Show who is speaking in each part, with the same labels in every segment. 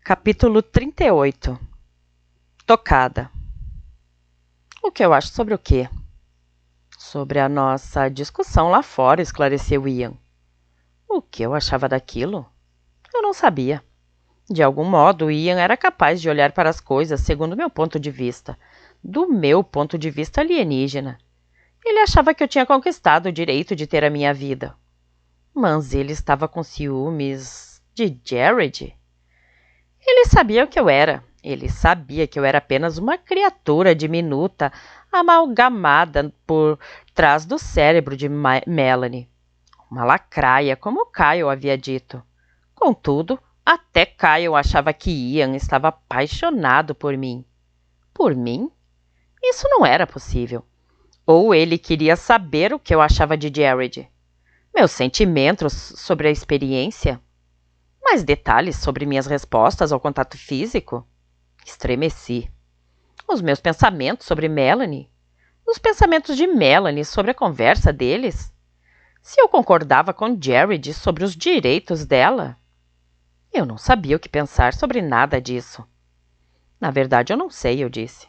Speaker 1: Capítulo 38. Tocada. O que eu acho sobre o quê? Sobre a nossa discussão lá fora, esclareceu Ian. O que eu achava daquilo? Eu não sabia. De algum modo, Ian era capaz de olhar para as coisas segundo meu ponto de vista, do meu ponto de vista alienígena. Ele achava que eu tinha conquistado o direito de ter a minha vida. Mas ele estava com ciúmes de Jared? Ele sabia o que eu era. Ele sabia que eu era apenas uma criatura diminuta, amalgamada por trás do cérebro de Melanie. Uma lacraia, como Kyle havia dito. Contudo, até Kyle achava que Ian estava apaixonado por mim. Por mim? Isso não era possível. Ou ele queria saber o que eu achava de Jared. Meus sentimentos sobre a experiência? Mais detalhes sobre minhas respostas ao contato físico? Estremeci. Os meus pensamentos sobre Melanie? Os pensamentos de Melanie sobre a conversa deles? Se eu concordava com Jared sobre os direitos dela? Eu não sabia o que pensar sobre nada disso. Na verdade, eu não sei, eu disse.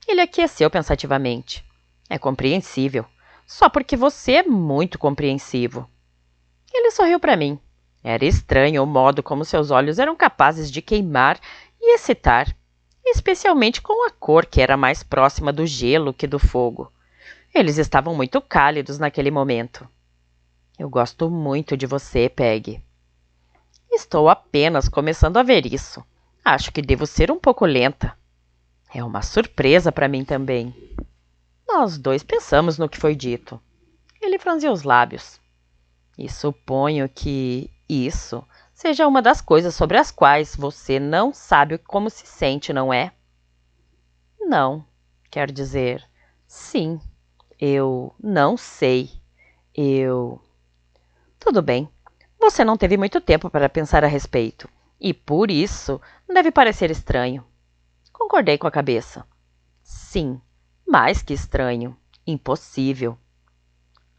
Speaker 1: Ele aqueceu pensativamente. É compreensível. Só porque você é muito compreensivo. Ele sorriu para mim. Era estranho o modo como seus olhos eram capazes de queimar e excitar, especialmente com a cor que era mais próxima do gelo que do fogo. Eles estavam muito cálidos naquele momento. Eu gosto muito de você, Peg. Estou apenas começando a ver isso. Acho que devo ser um pouco lenta. É uma surpresa para mim também. Nós dois pensamos no que foi dito. Ele franziu os lábios. E suponho que isso seja uma das coisas sobre as quais você não sabe como se sente, não é? Não, quer dizer, sim, eu não sei. Tudo bem, você não teve muito tempo para pensar a respeito, e por isso deve parecer estranho. Concordei com a cabeça. Sim, mais que estranho, impossível.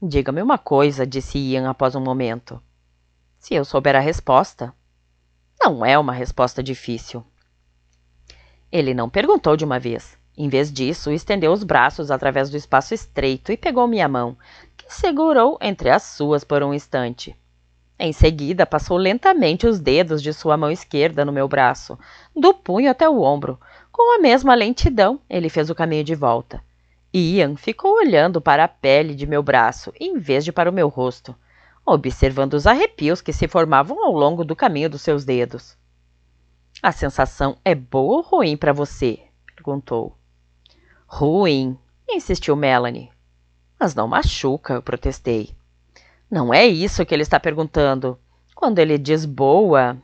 Speaker 1: Diga-me uma coisa, disse Ian após um momento. Se eu souber a resposta. Não é uma resposta difícil. Ele não perguntou de uma vez. Em vez disso, estendeu os braços através do espaço estreito e pegou minha mão, que segurou entre as suas por um instante. Em seguida, passou lentamente os dedos de sua mão esquerda no meu braço, do punho até o ombro. Com a mesma lentidão, ele fez o caminho de volta. Ian ficou olhando para a pele de meu braço, em vez de para o meu rosto, observando os arrepios que se formavam ao longo do caminho dos seus dedos. A sensação é boa ou ruim para você? Perguntou. Ruim, insistiu Melanie. Mas não machuca, eu protestei. Não é isso que ele está perguntando. Quando ele diz boa,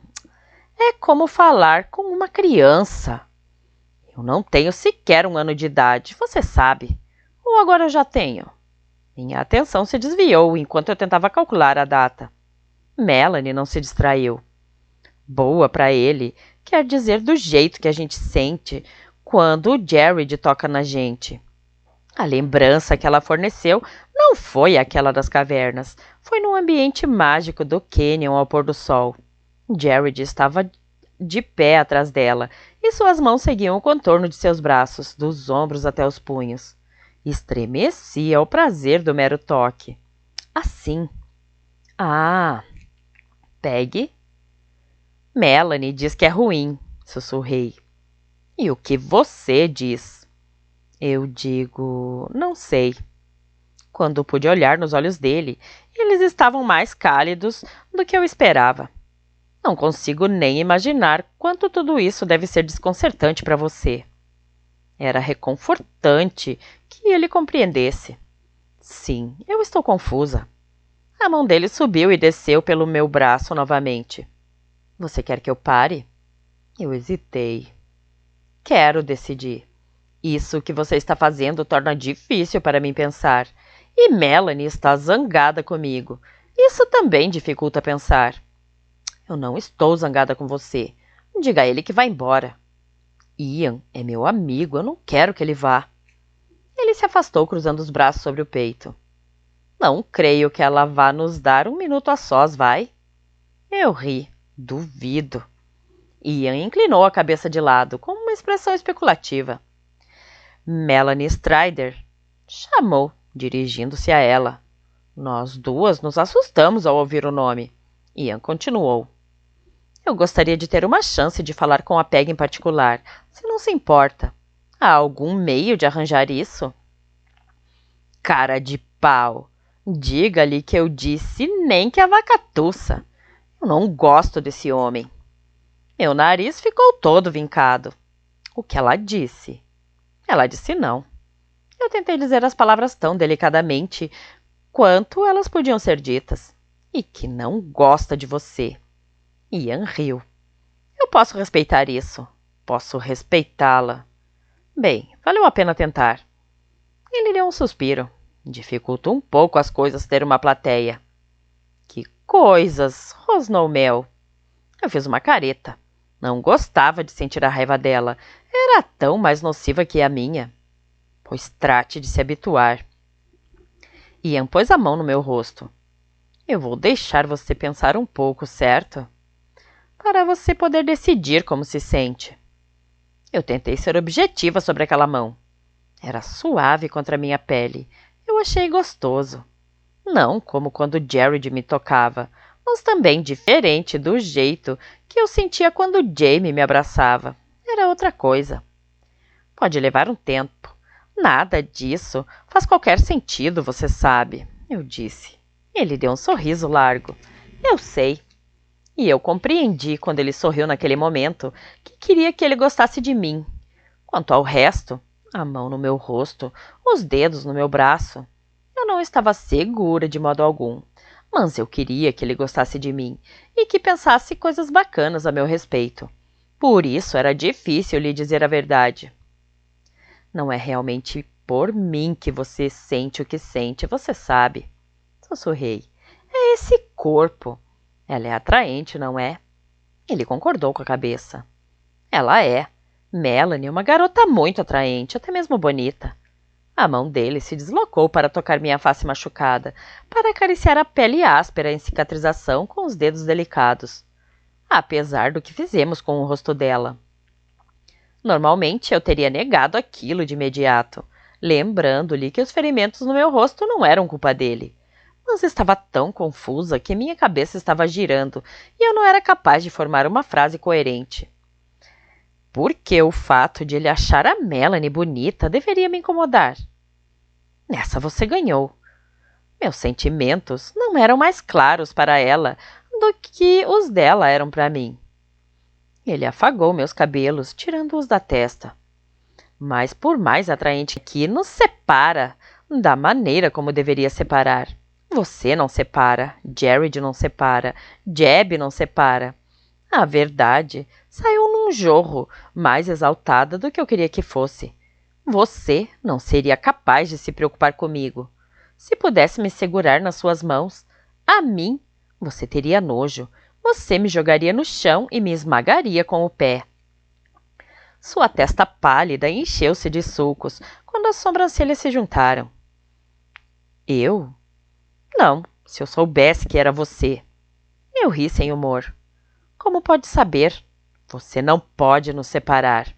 Speaker 1: é como falar com uma criança. Eu não tenho sequer 1 ano de idade, você sabe. Ou agora eu já tenho? Minha atenção se desviou enquanto eu tentava calcular a data. Melanie não se distraiu. Boa para ele quer dizer do jeito que a gente sente quando o Jared toca na gente. A lembrança que ela forneceu não foi aquela das cavernas, foi no ambiente mágico do cânion ao pôr do sol. Jared estava de pé atrás dela e suas mãos seguiam o contorno de seus braços, dos ombros até os punhos. Estremecia ao prazer do mero toque. Assim. Ah, Peg? Melanie diz que é ruim, sussurrei. E o que você diz? Eu digo, não sei. Quando pude olhar nos olhos dele, eles estavam mais cálidos do que eu esperava. Não consigo nem imaginar quanto tudo isso deve ser desconcertante para você. Era reconfortante que ele compreendesse. Sim, eu estou confusa. A mão dele subiu e desceu pelo meu braço novamente. Você quer que eu pare? Eu hesitei. Quero, decidi. Isso que você está fazendo torna difícil para mim pensar. E Melanie está zangada comigo. Isso também dificulta pensar. Eu não estou zangada com você. Diga a ele que vá embora. Ian é meu amigo, eu não quero que ele vá. Ele se afastou, cruzando os braços sobre o peito. Não creio que ela vá nos dar 1 minuto a sós, vai? Eu ri. Duvido. Ian inclinou a cabeça de lado, com uma expressão especulativa. Melanie Strider, chamou, dirigindo-se a ela. Nós duas nos assustamos ao ouvir o nome. Ian continuou. Eu gostaria de ter uma chance de falar com a Peg em particular, se não se importa. Há algum meio de arranjar isso? Cara de pau! Diga-lhe que eu disse nem que a vaca tussa. Eu não gosto desse homem. Meu nariz ficou todo vincado. O que ela disse? Ela disse não. Eu tentei dizer as palavras tão delicadamente quanto elas podiam ser ditas. E que não gosta de você. Ian riu. Eu posso respeitar isso. Posso respeitá-la. Bem, valeu a pena tentar. Ele deu um suspiro. Dificulta um pouco as coisas ter uma plateia. Que coisas! Rosnou Mel. Eu fiz uma careta. Não gostava de sentir a raiva dela. Era tão mais nociva que a minha. Pois trate de se habituar. Ian pôs a mão no meu rosto. Eu vou deixar você pensar um pouco, certo? Para você poder decidir como se sente. Eu tentei ser objetiva sobre aquela mão. Era suave contra a minha pele. Eu achei gostoso. Não como quando Jared me tocava, mas também diferente do jeito que eu sentia quando Jamie me abraçava. Era outra coisa. Pode levar um tempo. Nada disso faz qualquer sentido, você sabe, eu disse. Ele deu um sorriso largo. Eu sei. E eu compreendi quando ele sorriu naquele momento que queria que ele gostasse de mim. Quanto ao resto, a mão no meu rosto, os dedos no meu braço, eu não estava segura de modo algum, mas eu queria que ele gostasse de mim e que pensasse coisas bacanas a meu respeito. Por isso era difícil lhe dizer a verdade. Não é realmente por mim que você sente o que sente, você sabe. Sussurrei. É esse corpo. Ela é atraente, não é? Ele concordou com a cabeça. Ela é. Melanie é uma garota muito atraente, até mesmo bonita. A mão dele se deslocou para tocar minha face machucada, para acariciar a pele áspera em cicatrização com os dedos delicados. Apesar do que fizemos com o rosto dela. Normalmente eu teria negado aquilo de imediato, lembrando-lhe que os ferimentos no meu rosto não eram culpa dele. Mas estava tão confusa que minha cabeça estava girando e eu não era capaz de formar uma frase coerente. Por que o fato de ele achar a Melanie bonita deveria me incomodar? Nessa você ganhou. Meus sentimentos não eram mais claros para ela do que os dela eram para mim. Ele afagou meus cabelos, tirando-os da testa. Mas por mais atraente que nos separa, da maneira como deveria separar. Você não separa, Jared não separa, Jeb não separa. A verdade saiu num jorro, mais exaltada do que eu queria que fosse. Você não seria capaz de se preocupar comigo. Se pudesse me segurar nas suas mãos, a mim, você teria nojo. Você me jogaria no chão e me esmagaria com o pé. Sua testa pálida encheu-se de sulcos quando as sobrancelhas se juntaram. Eu? Não, se eu soubesse que era você. Eu ri sem humor. Como pode saber? Você não pode nos separar.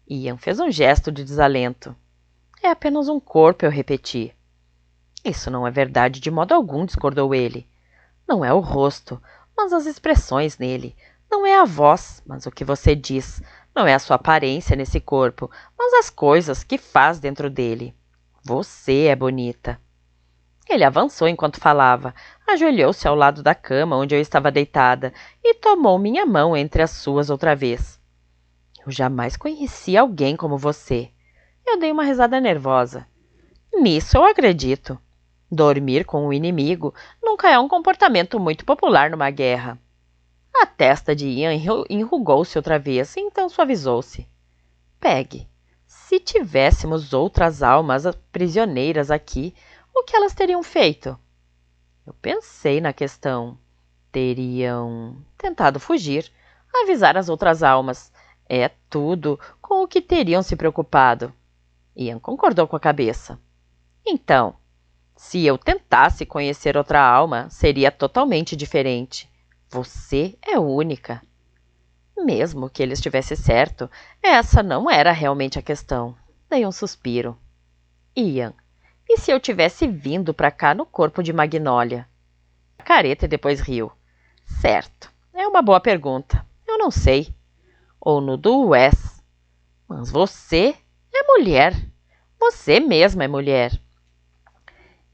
Speaker 1: Ian fez um gesto de desalento. É apenas um corpo, eu repeti. Isso não é verdade de modo algum, discordou ele. Não é o rosto, mas as expressões nele. Não é a voz, mas o que você diz. Não é a sua aparência nesse corpo, mas as coisas que faz dentro dele. Você é bonita. Ele avançou enquanto falava, ajoelhou-se ao lado da cama onde eu estava deitada e tomou minha mão entre as suas outra vez. Eu jamais conheci alguém como você. Eu dei uma risada nervosa. Nisso eu acredito. Dormir com o inimigo nunca é um comportamento muito popular numa guerra. A testa de Ian enrugou-se outra vez e então suavizou-se. Peg, se tivéssemos outras almas prisioneiras aqui, o que elas teriam feito? Eu pensei na questão. Teriam tentado fugir, avisar as outras almas. É tudo com o que teriam se preocupado. Ian concordou com a cabeça. Então, se eu tentasse conhecer outra alma, seria totalmente diferente. Você é única. Mesmo que ele estivesse certo, essa não era realmente a questão. Dei um suspiro. Ian, e se eu tivesse vindo para cá no corpo de Magnólia? Careta e depois riu. Certo, é uma boa pergunta. Eu não sei. Ou no do Wes. Mas você é mulher. Você mesma é mulher.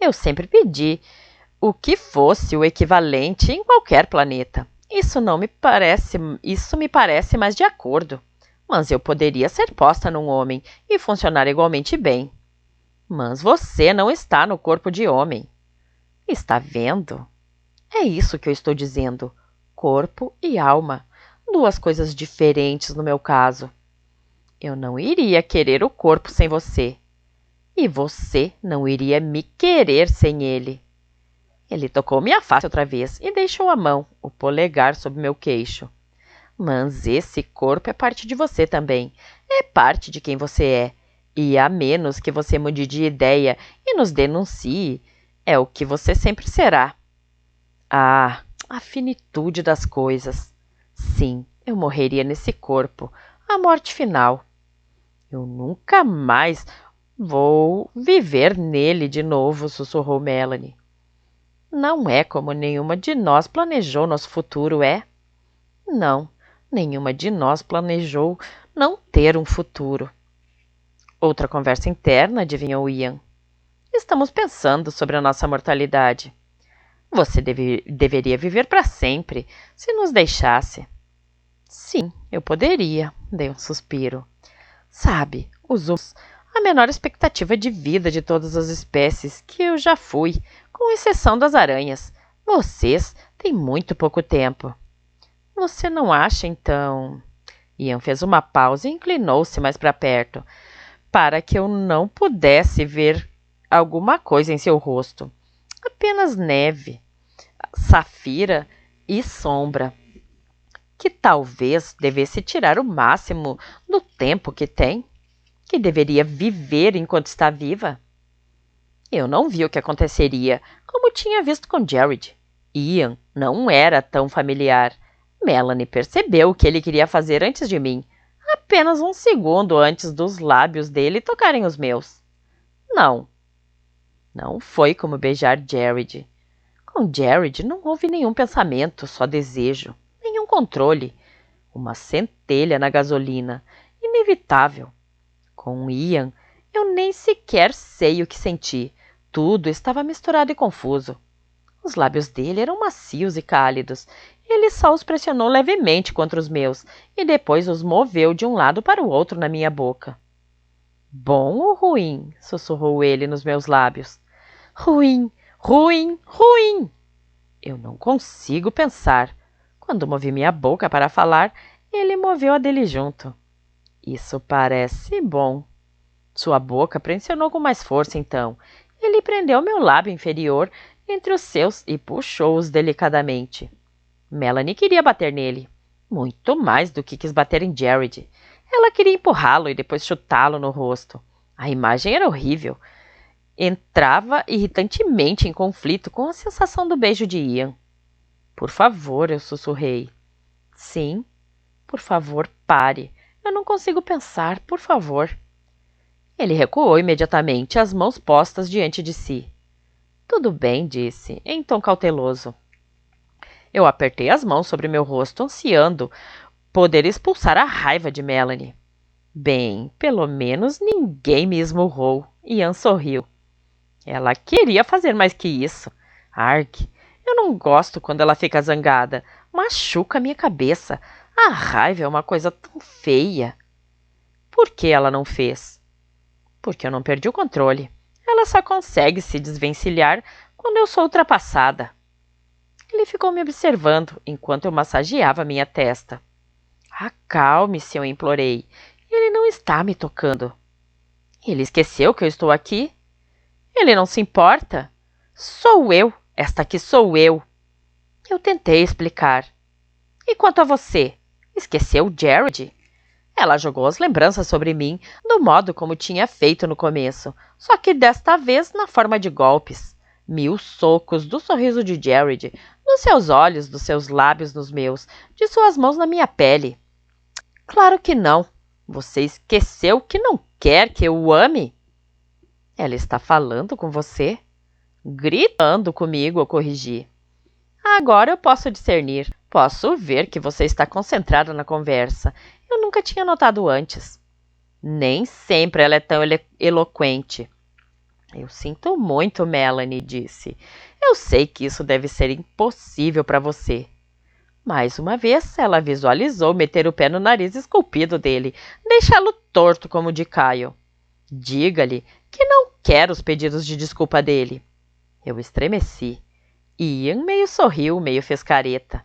Speaker 1: Eu sempre pedi o que fosse o equivalente em qualquer planeta. Isso me parece mais de acordo. Mas eu poderia ser posta num homem e funcionar igualmente bem. Mas você não está no corpo de homem. Está vendo? É isso que eu estou dizendo. Corpo e alma. Duas coisas diferentes no meu caso. Eu não iria querer o corpo sem você. E você não iria me querer sem ele. Ele tocou minha face outra vez e deixou a mão, o polegar sob meu queixo. Mas esse corpo é parte de você também. É parte de quem você é. E a menos que você mude de ideia e nos denuncie, é o que você sempre será. Ah, a finitude das coisas. Sim, eu morreria nesse corpo. A morte final. Eu nunca mais vou viver nele de novo, sussurrou Melanie. Não é como nenhuma de nós planejou nosso futuro, é? Não, nenhuma de nós planejou não ter um futuro. Outra conversa interna, adivinhou Ian. Estamos pensando sobre a nossa mortalidade. Você deveria viver para sempre, se nos deixasse. Sim, eu poderia, dei um suspiro. Sabe, os humanos, a menor expectativa de vida de todas as espécies que eu já fui, com exceção das aranhas. Vocês têm muito pouco tempo. Você não acha, então... Ian fez uma pausa e inclinou-se mais para perto, para que eu não pudesse ver alguma coisa em seu rosto. Apenas neve, safira e sombra, que talvez devesse tirar o máximo do tempo que tem, que deveria viver enquanto está viva. Eu não vi o que aconteceria, como tinha visto com Jared. Ian não era tão familiar. Melanie percebeu o que ele queria fazer antes de mim, apenas um segundo antes dos lábios dele tocarem os meus. Não. Não foi como beijar Jared. Com Jared não houve nenhum pensamento, só desejo, nenhum controle. Uma centelha na gasolina, inevitável. Com Ian, eu nem sequer sei o que senti. Tudo estava misturado e confuso. Os lábios dele eram macios e cálidos. Ele só os pressionou levemente contra os meus e depois os moveu de um lado para o outro na minha boca. Bom ou ruim? Sussurrou ele nos meus lábios. Ruim, ruim, ruim! Eu não consigo pensar. Quando movi minha boca para falar, ele moveu a dele junto. Isso parece bom. Sua boca pressionou com mais força, então. Ele prendeu meu lábio inferior entre os seus e puxou-os delicadamente. Melanie queria bater nele. Muito mais do que quis bater em Jared. Ela queria empurrá-lo e depois chutá-lo no rosto. A imagem era horrível. Entrava irritantemente em conflito com a sensação do beijo de Ian. Por favor, eu sussurrei. Sim, por favor, pare. Eu não consigo pensar, por favor. Ele recuou imediatamente, as mãos postas diante de si. Tudo bem, disse, em tom cauteloso. Eu apertei as mãos sobre meu rosto, ansiando poder expulsar a raiva de Melanie. Bem, pelo menos ninguém me esmurrou. Ian sorriu. Ela queria fazer mais que isso. Arg, eu não gosto quando ela fica zangada. Machuca a minha cabeça. A raiva é uma coisa tão feia. Por que ela não fez? Porque eu não perdi o controle. Ela só consegue se desvencilhar quando eu sou ultrapassada. Ele ficou me observando enquanto eu massageava minha testa. Acalme-se, eu implorei. Ele não está me tocando. Ele esqueceu que eu estou aqui? Ele não se importa? Sou eu. Esta aqui sou eu. Eu tentei explicar. E quanto a você? Esqueceu Jared? Ela jogou as lembranças sobre mim, do modo como tinha feito no começo, só que desta vez na forma de golpes. 1000 socos do sorriso de Jared, dos seus olhos, dos seus lábios nos meus, de suas mãos na minha pele. Claro que não. Você esqueceu que não quer que eu o ame? Ela está falando com você? Gritando comigo, eu corrigi. Agora eu posso discernir. Posso ver que você está concentrada na conversa. Eu nunca tinha notado antes. Nem sempre ela é tão eloquente. Eu sinto muito, Melanie, disse. Eu sei que isso deve ser impossível para você. Mais uma vez, ela visualizou meter o pé no nariz esculpido dele, deixá-lo torto como o de Kyle. Diga-lhe que não quer os pedidos de desculpa dele. Eu estremeci. Ian meio sorriu, meio fez careta.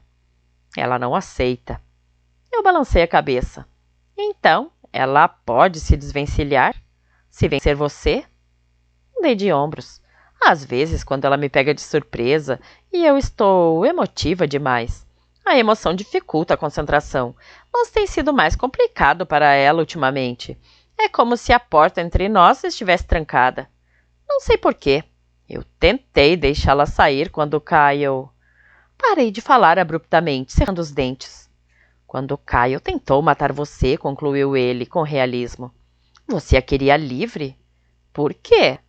Speaker 1: Ela não aceita. Eu balancei a cabeça. Então, ela pode se desvencilhar? Se vencer você? Dei de ombros. Às vezes, quando ela me pega de surpresa e eu estou emotiva demais, a emoção dificulta a concentração, mas tem sido mais complicado para ela ultimamente. É como se a porta entre nós estivesse trancada. Não sei por quê. Eu tentei deixá-la sair quando Kyle... Parei de falar abruptamente, cerrando os dentes. Quando Kyle tentou matar você, concluiu ele com realismo. Você a queria livre? Por quê?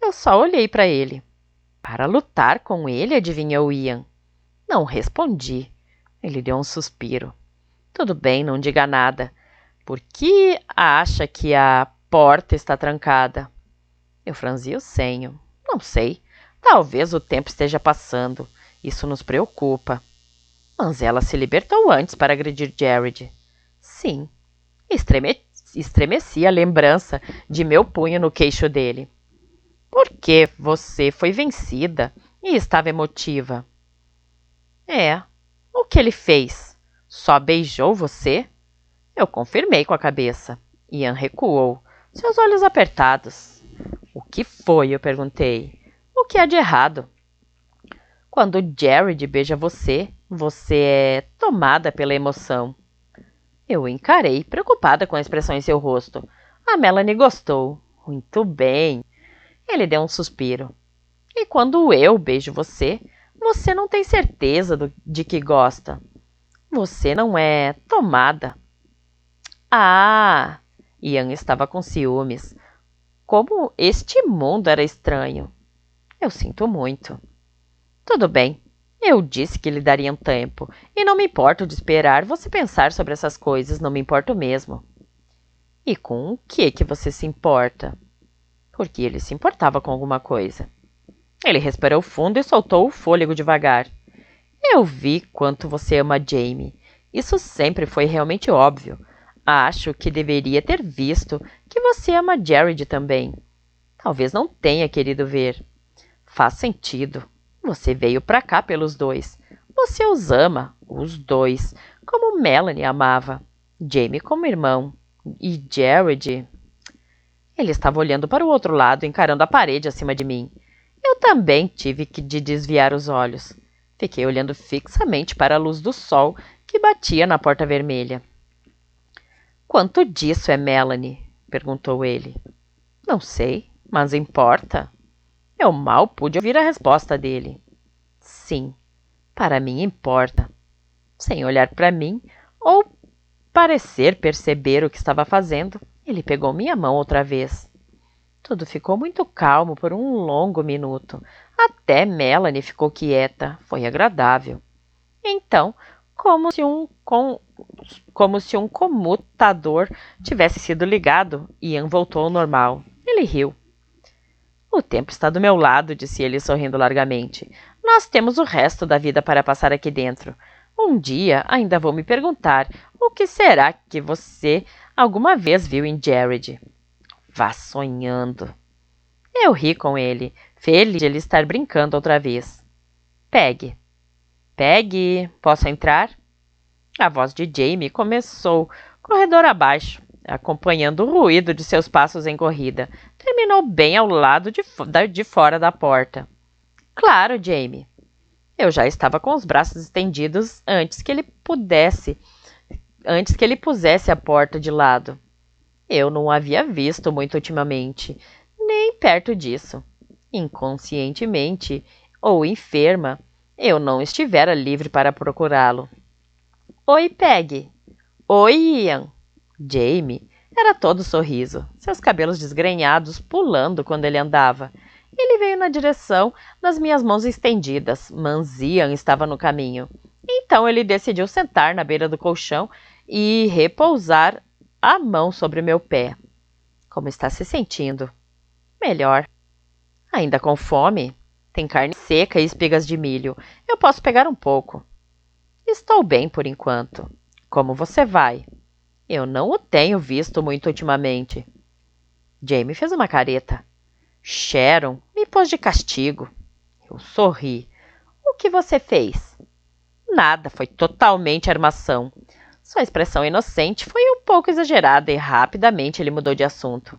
Speaker 1: Eu só olhei para ele. Para lutar com ele, adivinhou Ian. Não respondi. Ele deu um suspiro. Tudo bem, não diga nada. Por que acha que a porta está trancada? Eu franzi o senho. Não sei. Talvez o tempo esteja passando. Isso nos preocupa. Mas ela se libertou antes para agredir Jared. Sim. Estremeci a lembrança de meu punho no queixo dele. Por que você foi vencida e estava emotiva? É. O que ele fez? Só beijou você? Eu confirmei com a cabeça. Ian recuou, seus olhos apertados. O que foi? Eu perguntei. O que há de errado? Quando Jared beija você, você é tomada pela emoção. Eu o encarei, preocupada com a expressão em seu rosto. A Melanie gostou. Muito bem. Ele deu um suspiro. E quando eu beijo você, você não tem certeza de que gosta. Você não é tomada. Ah! Ian estava com ciúmes. Como este mundo era estranho. Eu sinto muito. Tudo bem. Eu disse que lhe daria um tempo, e não me importo de esperar você pensar sobre essas coisas, não me importo mesmo. E com o que você se importa? Porque ele se importava com alguma coisa. Ele respirou fundo e soltou o fôlego devagar. Eu vi quanto você ama Jamie. Isso sempre foi realmente óbvio. Acho que deveria ter visto que você ama Jared também. Talvez não tenha querido ver. Faz sentido. Você veio pra cá pelos dois. Você os ama, os dois, como Melanie amava. Jamie como irmão. E Jared... Ele estava olhando para o outro lado, encarando a parede acima de mim. Eu também tive que desviar os olhos. Fiquei olhando fixamente para a luz do sol que batia na porta vermelha. Quanto disso é Melanie? Perguntou ele. Não sei, mas importa. Eu mal pude ouvir a resposta dele. Sim, para mim importa. Sem olhar para mim, ou parecer perceber o que estava fazendo, ele pegou minha mão outra vez. Tudo ficou muito calmo por um longo minuto. Até Melanie ficou quieta. Foi agradável. Então, como se um comutador tivesse sido ligado, Ian voltou ao normal. Ele riu. O tempo está do meu lado, disse ele sorrindo largamente. Nós temos o resto da vida para passar aqui dentro. Um dia ainda vou me perguntar o que será que você alguma vez viu em Jared. Vá sonhando. Eu ri com ele, feliz de ele estar brincando outra vez. Pegue. Pegue, posso entrar? A voz de Jamie começou corredor abaixo, acompanhando o ruído de seus passos em corrida. Terminou bem ao lado de fora da porta. Claro, Jamie. Eu já estava com os braços estendidos antes que ele pusesse a porta de lado. Eu não o havia visto muito ultimamente, nem perto disso. Inconscientemente ou enferma, eu não estivera livre para procurá-lo. Oi, Peggy. Oi, Ian! Jamie era todo sorriso, seus cabelos desgrenhados pulando quando ele andava. Ele veio na direção das minhas mãos estendidas, mas Ian estava no caminho. Então ele decidiu sentar na beira do colchão e repousar a mão sobre meu pé. Como está se sentindo? Melhor. Ainda com fome? Tem carne seca e espigas de milho. Eu posso pegar um pouco. Estou bem por enquanto. Como você vai? Eu não o tenho visto muito ultimamente. Jamie fez uma careta. Sharon me pôs de castigo. Eu sorri. O que você fez? Nada, foi totalmente armação. Sua expressão inocente foi um pouco exagerada e rapidamente ele mudou de assunto.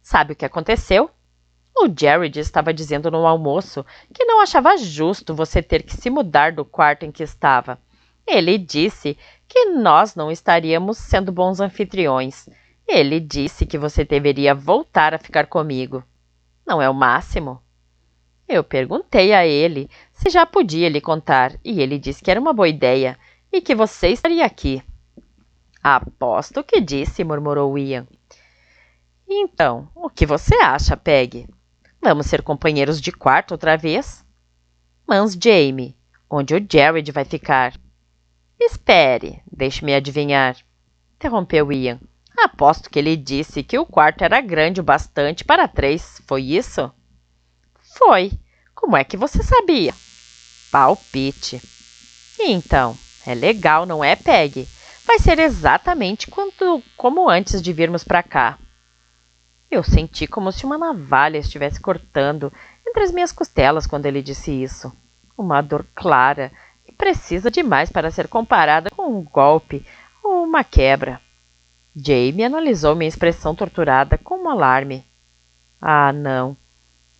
Speaker 1: Sabe o que aconteceu? O Jared estava dizendo no almoço que não achava justo você ter que se mudar do quarto em que estava. Ele disse que nós não estaríamos sendo bons anfitriões. Ele disse que você deveria voltar a ficar comigo. Não é o máximo? Eu perguntei a ele se já podia lhe contar e ele disse que era uma boa ideia e que você estaria aqui. Aposto que disse, murmurou Ian. Então, o que você acha, Peg? Vamos ser companheiros de quarto outra vez? Mas, Jamie, onde o Jared vai ficar? Espere, deixe-me adivinhar, interrompeu Ian. Aposto que ele disse que o quarto era grande o bastante para 3, foi isso? Foi. Como é que você sabia? Palpite. Então, é legal, não é, Peg? Vai ser exatamente como antes de virmos para cá. Eu senti como se uma navalha estivesse cortando entre as minhas costelas quando ele disse isso. Uma dor clara e precisa demais para ser comparada com um golpe ou uma quebra. Jamie analisou minha expressão torturada com um alarme. Ah, não.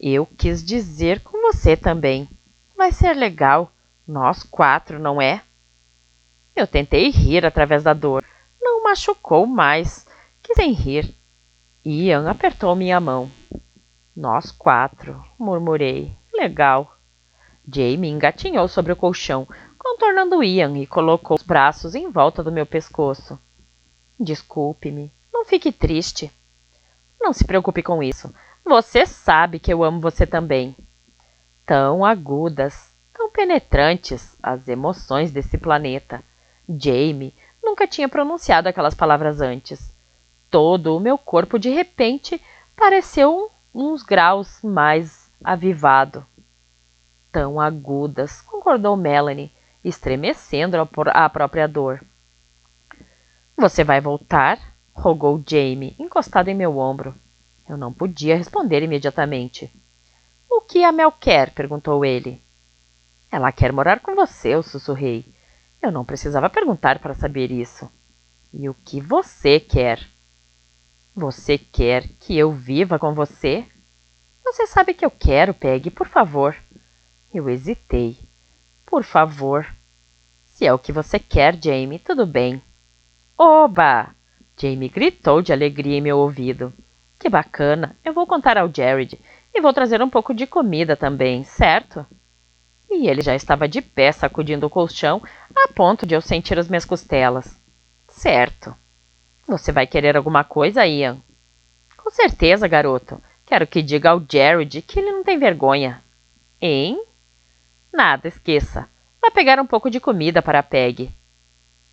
Speaker 1: Eu quis dizer com você também. Vai ser legal. Nós 4, não é? Eu tentei rir através da dor. Não machucou mais. Quis em rir. Ian apertou minha mão. Nós 4, murmurei. Legal. Jamie engatinhou sobre o colchão, contornando Ian e colocou os braços em volta do meu pescoço. Desculpe-me. Não fique triste. Não se preocupe com isso. Você sabe que eu amo você também. Tão agudas, tão penetrantes as emoções desse planeta. Jamie nunca tinha pronunciado aquelas palavras antes. Todo o meu corpo, de repente, pareceu uns graus mais avivado. Tão agudas, concordou Melanie, estremecendo à própria dor. Você vai voltar? Rogou Jamie, encostado em meu ombro. Eu não podia responder imediatamente. O que a Mel quer? Perguntou ele. Ela quer morar com você, eu sussurrei. Eu não precisava perguntar para saber isso. E o que você quer? Você quer que eu viva com você? Você sabe que eu quero, Peg, por favor. Eu hesitei. Por favor. Se é o que você quer, Jamie, tudo bem. Oba! Jamie gritou de alegria em meu ouvido. Que bacana! Eu vou contar ao Jared e vou trazer um pouco de comida também, certo? E ele já estava de pé, sacudindo o colchão, a ponto de eu sentir as minhas costelas. Certo. Você vai querer alguma coisa, Ian? Com certeza, garoto. Quero que diga ao Jared que ele não tem vergonha. Hein? Nada, esqueça. Vai pegar um pouco de comida para a Peg.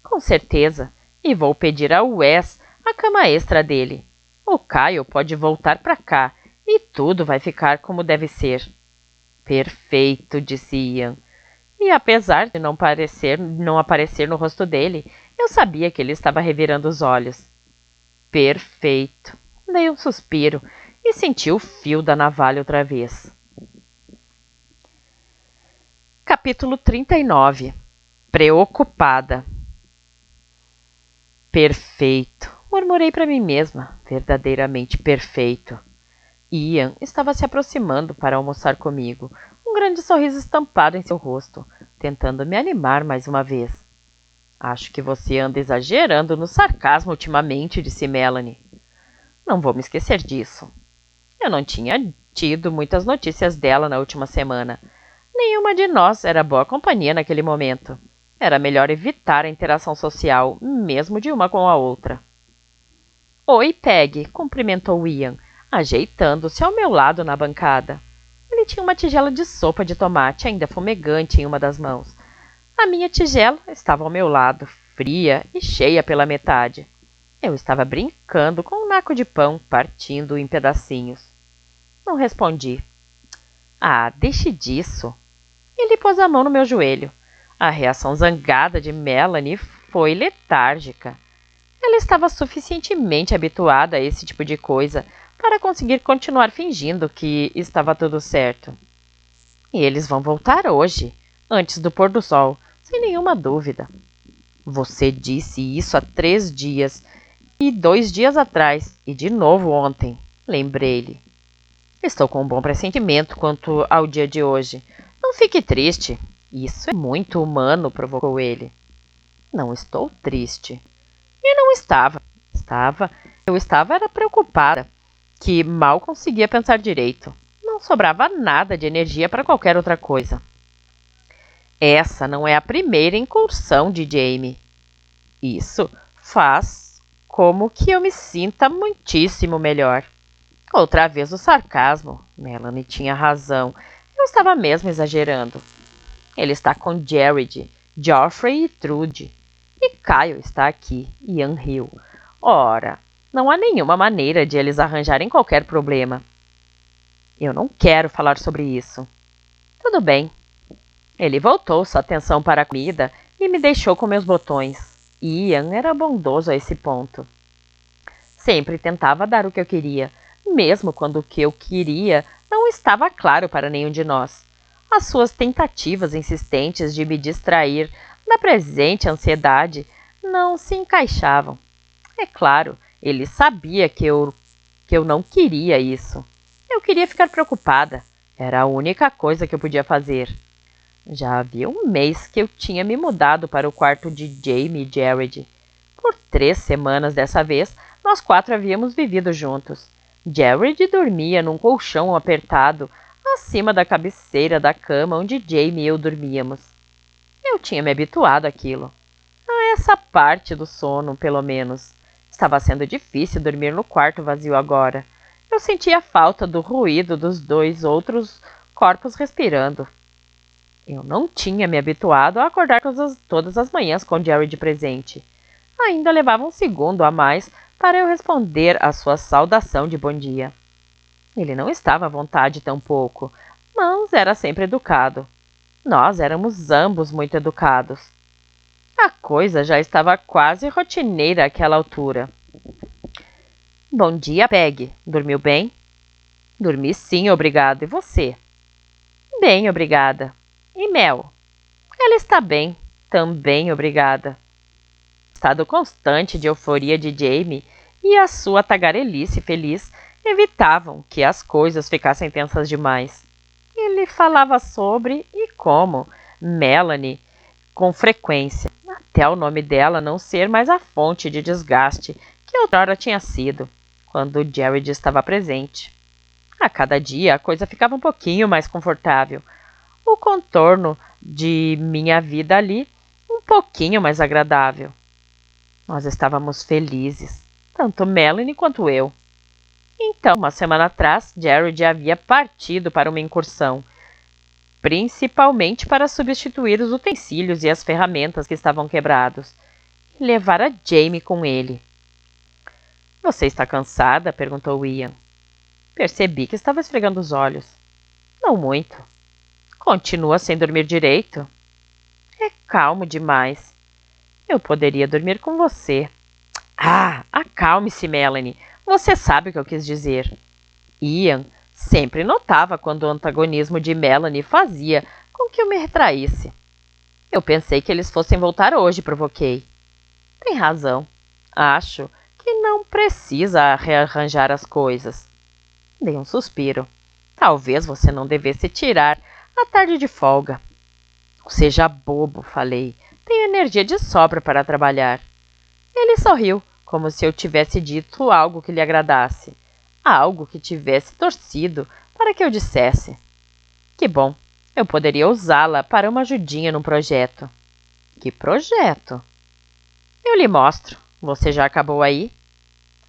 Speaker 1: Com certeza. E vou pedir ao Wes a cama extra dele. O Kyle pode voltar para cá e tudo vai ficar como deve ser. Perfeito, disse Ian. E apesar de não aparecer no rosto dele, eu sabia que ele estava revirando os olhos. Perfeito. Dei um suspiro e senti o fio da navalha outra vez. Capítulo 39. Preocupada. Perfeito, murmurei para mim mesma, verdadeiramente perfeito. Ian estava se aproximando para almoçar comigo, um grande sorriso estampado em seu rosto, tentando me animar mais uma vez. Acho que você anda exagerando no sarcasmo ultimamente, disse Melanie. Não vou me esquecer disso. Eu não tinha tido muitas notícias dela na última semana. Nenhuma de nós era boa companhia naquele momento. Era melhor evitar a interação social, mesmo de uma com a outra. Oi, Peg, cumprimentou Ian, ajeitando-se ao meu lado na bancada. Ele tinha uma tigela de sopa de tomate ainda fumegante em uma das mãos. A minha tigela estava ao meu lado, fria e cheia pela metade. Eu estava brincando com um naco de pão, partindo em pedacinhos. Não respondi. Ah, deixe disso. Ele pôs a mão no meu joelho. A reação zangada de Melanie foi letárgica. Ela estava suficientemente habituada a esse tipo de coisa para conseguir continuar fingindo que estava tudo certo. E eles vão voltar hoje, antes do pôr do sol, sem nenhuma dúvida. Você disse isso há 3 dias, e 2 dias atrás, e de novo ontem, lembrei-lhe. Estou com um bom pressentimento quanto ao dia de hoje. Não fique triste. Isso é muito humano, provocou ele. Não estou triste. E não estava. Eu estava era preocupada, que mal conseguia pensar direito. Não sobrava nada de energia para qualquer outra coisa. Essa não é a primeira incursão de Jamie. Isso faz como que eu me sinta muitíssimo melhor. Outra vez o sarcasmo. Melanie tinha razão. Eu estava mesmo exagerando. Ele está com Jared, Geoffrey e Trude. E Kyle está aqui, Ian riu. Ora, não há nenhuma maneira de eles arranjarem qualquer problema. Eu não quero falar sobre isso. Tudo bem. Ele voltou sua atenção para a comida e me deixou com meus botões. Ian era bondoso a esse ponto. Sempre tentava dar o que eu queria, mesmo quando o que eu queria não estava claro para nenhum de nós. As suas tentativas insistentes de me distrair da presente ansiedade não se encaixavam. É claro, ele sabia que eu não queria isso. Eu queria ficar preocupada. Era a única coisa que eu podia fazer. Já havia 1 mês que eu tinha me mudado para o quarto de Jamie e Jared. Por 3 semanas dessa vez, nós 4 havíamos vivido juntos. Jared dormia num colchão apertado, acima da cabeceira da cama onde Jamie e eu dormíamos. Eu tinha me habituado àquilo. A essa parte do sono, pelo menos. Estava sendo difícil dormir no quarto vazio agora. Eu sentia falta do ruído dos 2 outros corpos respirando. Eu não tinha me habituado a acordar todas as manhãs com Jared presente. Ainda levava um segundo a mais para eu responder à sua saudação de bom dia. Ele não estava à vontade tampouco, mas era sempre educado. Nós éramos ambos muito educados. A coisa já estava quase rotineira àquela altura. Bom dia, Peg. Dormiu bem? Dormi sim, obrigado. E você? Bem, obrigada. E Mel? Ela está bem. Também, obrigada. O estado constante de euforia de Jamie e a sua tagarelice feliz evitavam que as coisas ficassem tensas demais. Ele falava sobre e como Melanie com frequência, até o nome dela não ser mais a fonte de desgaste que outrora tinha sido, quando Jared estava presente. A cada dia a coisa ficava um pouquinho mais confortável. O contorno de minha vida ali um pouquinho mais agradável. Nós estávamos felizes, tanto Melanie quanto eu. Então, 1 semana atrás, Jared havia partido para uma incursão, principalmente para substituir os utensílios e as ferramentas que estavam quebrados, e levar a Jamie com ele. Você está cansada? Perguntou Ian. Percebi que estava esfregando os olhos. Não muito. Continua sem dormir direito? É calmo demais. Eu poderia dormir com você. Ah, acalme-se, Melanie. Você sabe o que eu quis dizer. Ian sempre notava quando o antagonismo de Melanie fazia com que eu me retraísse. Eu pensei que eles fossem voltar hoje, provoquei. Tem razão. Acho que não precisa rearranjar as coisas. Dei um suspiro. Talvez você não devesse tirar a tarde de folga. Não seja bobo, falei. Tenho energia de sobra para trabalhar. Ele sorriu, como se eu tivesse dito algo que lhe agradasse. Algo que tivesse torcido para que eu dissesse. Que bom, eu poderia usá-la para uma ajudinha num projeto. Que projeto? Eu lhe mostro. Você já acabou aí?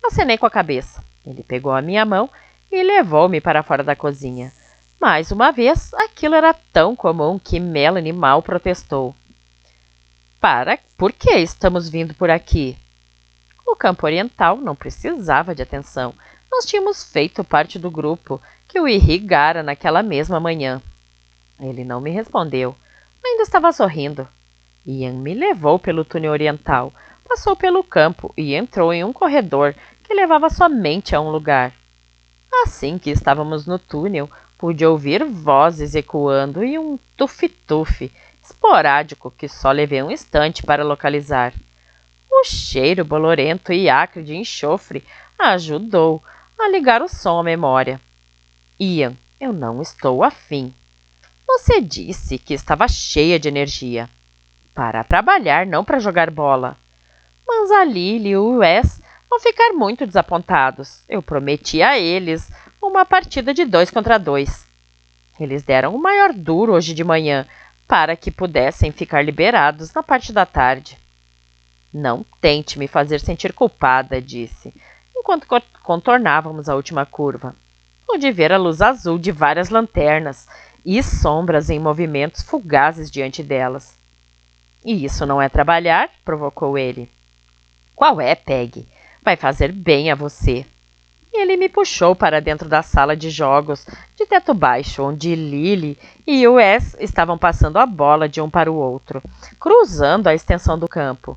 Speaker 1: Acenei com a cabeça. Ele pegou a minha mão e levou-me para fora da cozinha. Mais uma vez, aquilo era tão comum que Melanie mal protestou. Por que estamos vindo por aqui? O campo oriental não precisava de atenção. Nós tínhamos feito parte do grupo que o irrigara naquela mesma manhã. Ele não me respondeu. Ainda estava sorrindo. Ian me levou pelo túnel oriental, passou pelo campo e entrou em um corredor que levava somente a um lugar. Assim que estávamos no túnel, pude ouvir vozes ecoando e um tufi-tufi esporádico que só levei um instante para localizar. O cheiro bolorento e acre de enxofre ajudou a ligar o som à memória. Ian, eu não estou afim. Você disse que estava cheia de energia. Para trabalhar, não para jogar bola. Mas a Lily e o Wes vão ficar muito desapontados. Eu prometi a eles uma partida de 2 contra 2. Eles deram o maior duro hoje de manhã para que pudessem ficar liberados na parte da tarde. Não tente me fazer sentir culpada, disse, enquanto contornávamos a última curva. Pude ver a luz azul de várias lanternas e sombras em movimentos fugazes diante delas. E isso não é trabalhar? Provocou ele. Qual é, Peg? Vai fazer bem a você. E ele me puxou para dentro da sala de jogos, de teto baixo, onde Lily e Wes estavam passando a bola de um para o outro, cruzando a extensão do campo.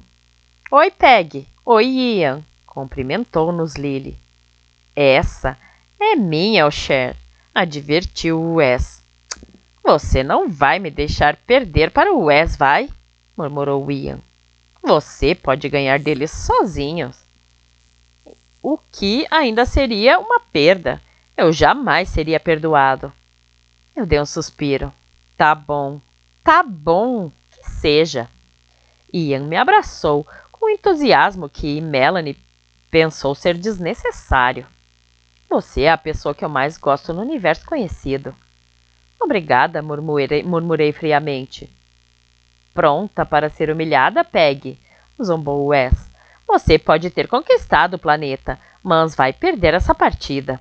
Speaker 1: Oi, Peg. Oi, Ian. Cumprimentou-nos Lily. Essa é minha, Cher, advertiu Wes. Você não vai me deixar perder para o Wes, vai? Murmurou Ian. Você pode ganhar deles sozinhos. O que ainda seria uma perda. Eu jamais seria perdoado. Eu dei um suspiro. Tá bom, que seja. Ian me abraçou com um entusiasmo que Melanie pensou ser desnecessário. Você é a pessoa que eu mais gosto no universo conhecido. Obrigada, murmurei friamente. Pronta para ser humilhada, Peg? Zombou Wes. Você pode ter conquistado o planeta, mas vai perder essa partida.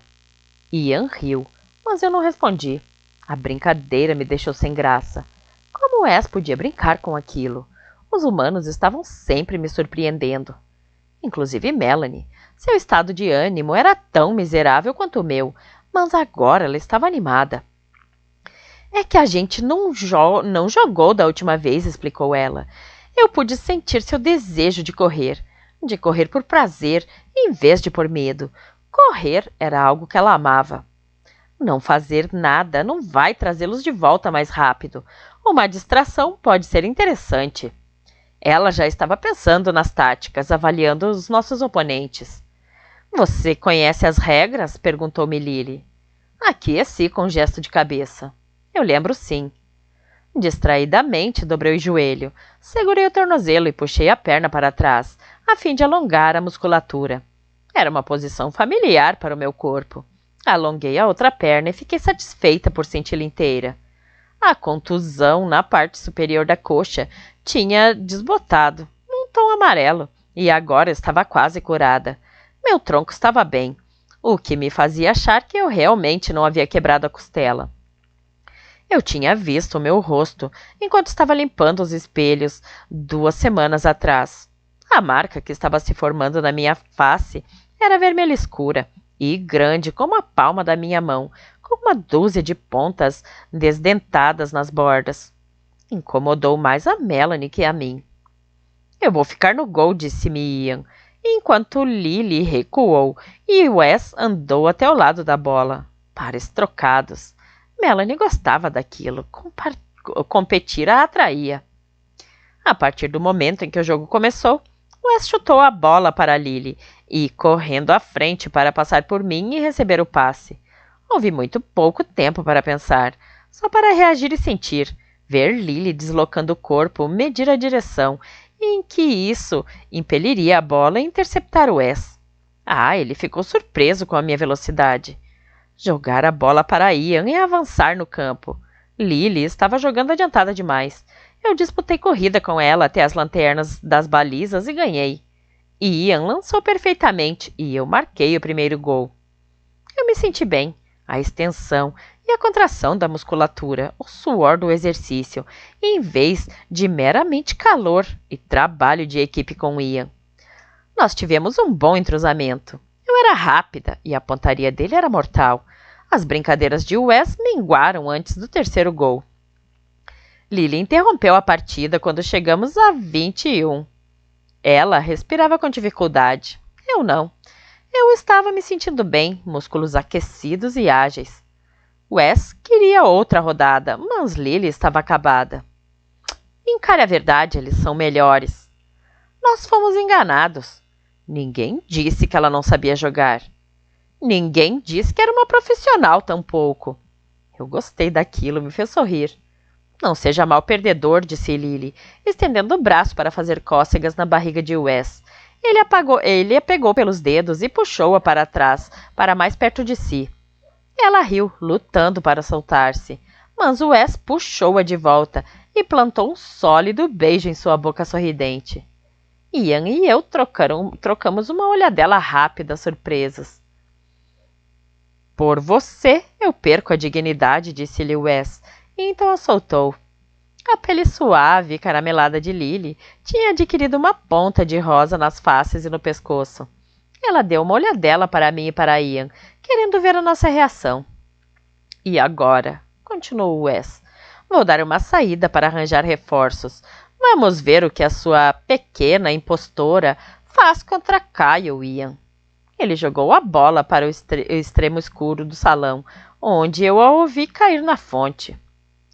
Speaker 1: Ian riu, mas eu não respondi. A brincadeira me deixou sem graça. Como Wes podia brincar com aquilo? Os humanos estavam sempre me surpreendendo. Inclusive Melanie. Seu estado de ânimo era tão miserável quanto o meu, mas agora ela estava animada. É que a gente não jogou da última vez, explicou ela. Eu pude sentir seu desejo de correr por prazer, em vez de por medo. Correr era algo que ela amava. Não fazer nada não vai trazê-los de volta mais rápido. Uma distração pode ser interessante. Ela já estava pensando nas táticas, avaliando os nossos oponentes. Você conhece as regras? Perguntou-me Lily. Aqueci com um gesto de cabeça. Eu lembro sim. Distraidamente dobrei o joelho, segurei o tornozelo e puxei a perna para trás, a fim de alongar a musculatura. Era uma posição familiar para o meu corpo. Alonguei a outra perna e fiquei satisfeita por senti-la inteira. A contusão na parte superior da coxa tinha desbotado, num tom amarelo, e agora estava quase curada. Meu tronco estava bem, o que me fazia achar que eu realmente não havia quebrado a costela. Eu tinha visto o meu rosto enquanto estava limpando os espelhos 2 semanas atrás. A marca que estava se formando na minha face era vermelha escura e grande como a palma da minha mão, com uma dúzia de pontas desdentadas nas bordas. Incomodou mais a Melanie que a mim. Eu vou ficar no gol, disse-me Ian, enquanto Lily recuou e Wes andou até o lado da bola. Pares trocados. Melanie gostava daquilo. Competir a atraía. A partir do momento em que o jogo começou, Wes chutou a bola para Lily e, correndo à frente para passar por mim e receber o passe. Houve muito pouco tempo para pensar, só para reagir e sentir, ver Lily deslocando o corpo, medir a direção em que isso impeliria a bola e interceptar o Wes. Ele ficou surpreso com a minha velocidade. Jogar a bola para Ian e avançar no campo. Lily estava jogando adiantada demais. Eu disputei corrida com ela até as lanternas das balizas e ganhei. Ian lançou perfeitamente e eu marquei o primeiro gol. Eu me senti bem. A extensão e a contração da musculatura, o suor do exercício, em vez de meramente calor e trabalho de equipe com Ian. Nós tivemos um bom entrosamento. Eu era rápida e a pontaria dele era mortal. As brincadeiras de Wes minguaram antes do terceiro gol. Lily interrompeu a partida quando chegamos a 21. Ela respirava com dificuldade. Eu não. Eu estava me sentindo bem, músculos aquecidos e ágeis. Wes queria outra rodada, mas Lily estava acabada. Encare a verdade, eles são melhores. Nós fomos enganados. Ninguém disse que ela não sabia jogar. Ninguém disse que era uma profissional tampouco. Eu gostei daquilo, me fez sorrir. Não seja mal perdedor, disse Lily, estendendo o braço para fazer cócegas na barriga de Wes. Ele a pegou pelos dedos e puxou-a para trás, para mais perto de si. Ela riu, lutando para soltar-se, mas Wes puxou-a de volta e plantou um sólido beijo em sua boca sorridente. Ian e eu trocamos uma olhadela rápida, surpresos. Por você, eu perco a dignidade, disse-lhe Wes, e então a soltou. A pele suave e caramelada de Lily tinha adquirido uma ponta de rosa nas faces e no pescoço. Ela deu uma olhadela para mim e para Ian, querendo ver a nossa reação. E agora? Continuou Wes. Vou dar uma saída para arranjar reforços. Vamos ver o que a sua pequena impostora faz contra Kyle, Ian. Ele jogou a bola para o extremo escuro do salão, onde eu a ouvi cair na fonte.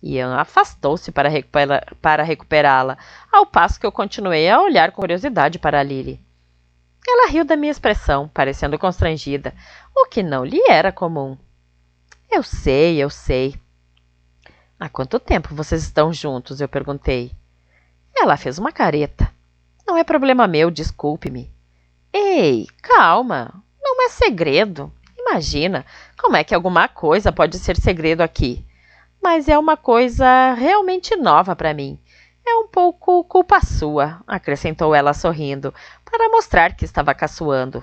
Speaker 1: Ian afastou-se para recuperá-la, ao passo que eu continuei a olhar com curiosidade para Lily. Ela riu da minha expressão, parecendo constrangida, o que não lhe era comum. Eu sei. Há quanto tempo vocês estão juntos? Eu perguntei. Ela fez uma careta. Não é problema meu, desculpe-me. Ei, calma, não é segredo. Imagina, como é que alguma coisa pode ser segredo aqui? Mas é uma coisa realmente nova para mim. É um pouco culpa sua, acrescentou ela sorrindo, para mostrar que estava caçoando.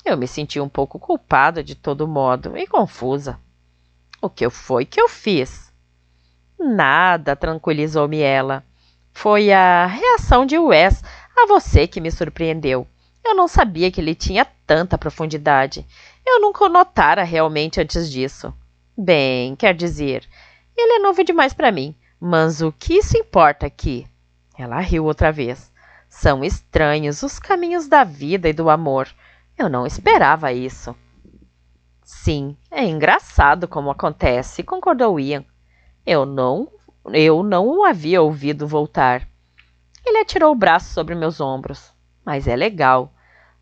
Speaker 1: Eu me senti um pouco culpada de todo modo e confusa. O que foi que eu fiz? Nada, tranquilizou-me ela. Foi a reação de Wes a você que me surpreendeu. Eu não sabia que ele tinha tanta profundidade. Eu nunca o notara realmente antes disso. Bem, quer dizer, ele é novo demais para mim, mas o que isso importa aqui? Ela riu outra vez. São estranhos os caminhos da vida e do amor. Eu não esperava isso. Sim, é engraçado como acontece, concordou Ian. Eu não o havia ouvido voltar. Ele atirou o braço sobre meus ombros. Mas é legal.